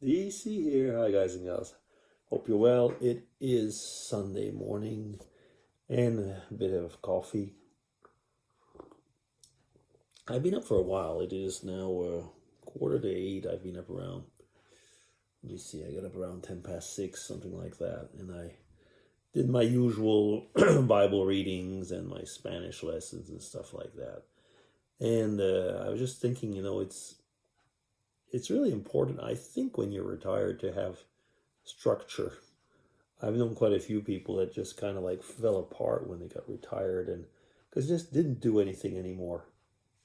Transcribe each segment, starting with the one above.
DC here. Hi, guys and gals. Hope you're well. It is Sunday morning and a bit of coffee. I've been up for a while. It is now 7:45. I've been up around, let me see, I got up around 10 past 6, something like that. And I did my usual Bible readings and my Spanish lessons and stuff like that. And I was just thinking, it's really important, I think, when you're retired to have structure. I've known quite a few people that just kind of like fell apart when they got retired and because just didn't do anything anymore.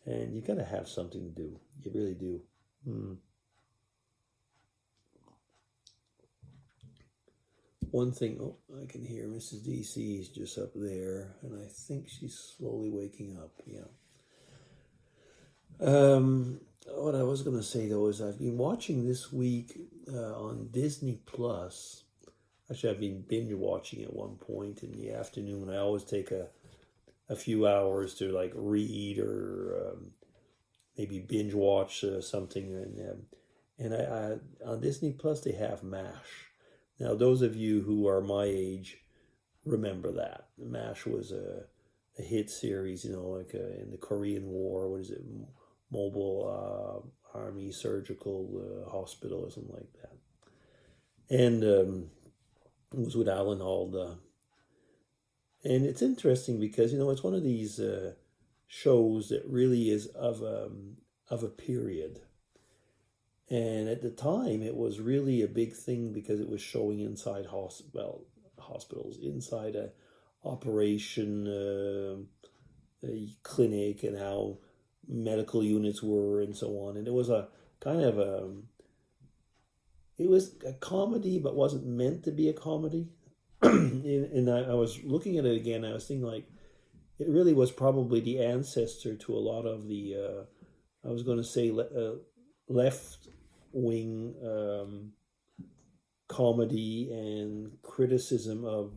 And you got to have something to do. You really do. One thing, oh, I can hear Mrs. DC is just up there, and I think she's slowly waking up. Yeah. What I was going to say though is I've been watching this week on Disney Plus. Actually, I've been binge watching at one point in the afternoon. I always take a few hours to like read or maybe binge watch something. And I on Disney Plus they have MASH. Now, those of you who are my age remember that MASH was a hit series. Like in the Korean War. What is it? Mobile Army Surgical Hospital or something like that. And it was with Alan Alda. And it's interesting because, it's one of these shows that really is of a period. And at the time, it was really a big thing because it was showing inside hospitals, inside a operation a clinic, and how medical units were and so on. And it was a kind of it was a comedy, but wasn't meant to be a comedy. And I was looking at it again. I was thinking like, it really was probably the ancestor to a lot of the, I was going to say left wing comedy and criticism of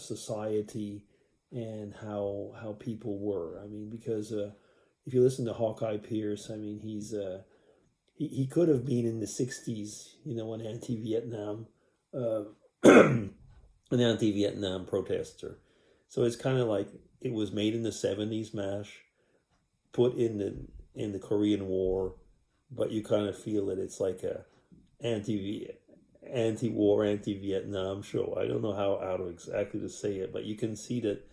society and how people were. I mean, because if you listen to Hawkeye Pierce, I mean, he could have been in the 60s, an anti-Vietnam an anti-Vietnam protester. So it's kind of like it was made in the 70s, MASH, put in the Korean War, but you kind of feel that it's like a anti-war, anti-Vietnam show. I don't know how to exactly to say it, but you can see that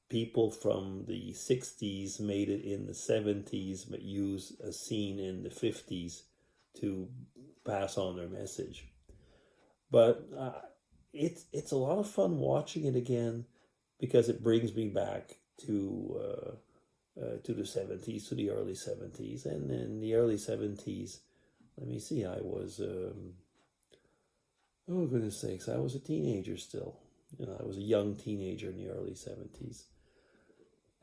people from the 60s made it in the 70s, but use a scene in the 50s to pass on their message. But it's a lot of fun watching it again because it brings me back to the 70s, to the early 70s. And in the early 70s, let me see, I was, oh goodness sakes, I was a teenager still. I was a young teenager in the early 70s.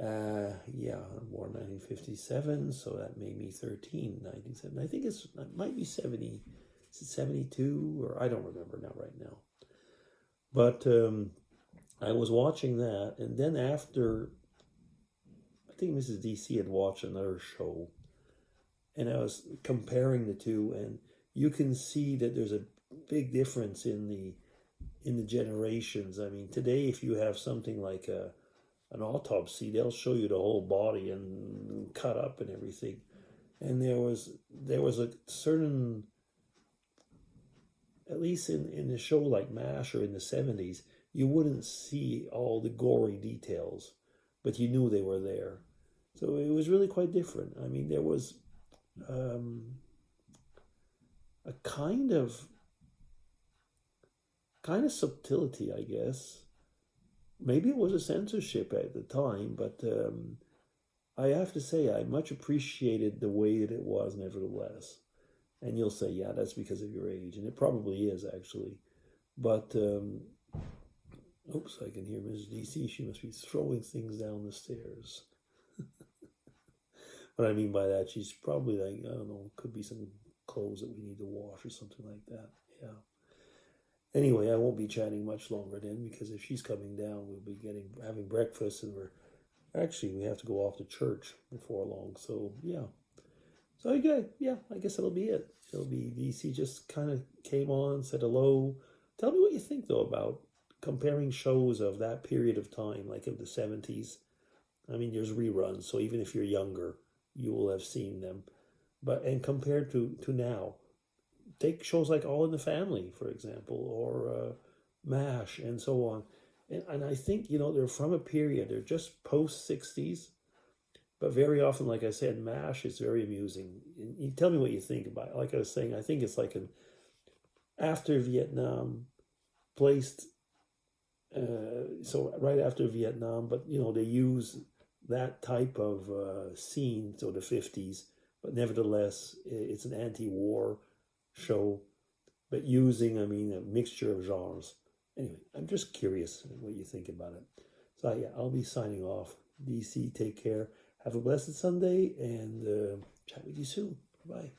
Yeah, I'm born 1957, so that made me 13, 1970. I think it might be 70. Is it 72? Or I don't remember right now. But I was watching that, and then after, I think Mrs. DC had watched another show, and I was comparing the two, and you can see that there's a big difference in the generations. I mean, today, if you have something like an autopsy, they'll show you the whole body and cut up and everything. And there was a certain, at least in the show like MASH or in the 70s, you wouldn't see all the gory details, but you knew they were there. So it was really quite different. I mean, there was a kind of subtlety, I guess. Maybe it was a censorship at the time, but I have to say I much appreciated the way that it was, nevertheless. And you'll say, yeah, that's because of your age. And it probably is, actually. But, oops, I can hear Mrs. DC. She must be throwing things down the stairs. What I mean by that, she's probably like, I don't know, could be some clothes that we need to wash or something like that. Yeah. Anyway, I won't be chatting much longer then, because if she's coming down, we'll be having breakfast, and we have to go off to church before long. So, yeah. So okay, yeah, I guess that'll be it. It'll be DC just kind of came on, said hello. Tell me what you think though about comparing shows of that period of time, like of the 70s. I mean, there's reruns, so even if you're younger, you will have seen them. But and compared to now, take shows like All in the Family, for example, or MASH, and so on. And I think they're from a period. They're just post 60s, but very often, like I said, MASH is very amusing. You tell me what you think about it. Like I was saying, I think it's like an after Vietnam placed, so right after Vietnam, but they use that type of scene, so the 50s, but nevertheless, it's an anti war show, but using, I mean, a mixture of genres. Anyway, I'm just curious what you think about it. So, yeah, I'll be signing off. DC, take care. Have a blessed Sunday and chat with you soon. Bye.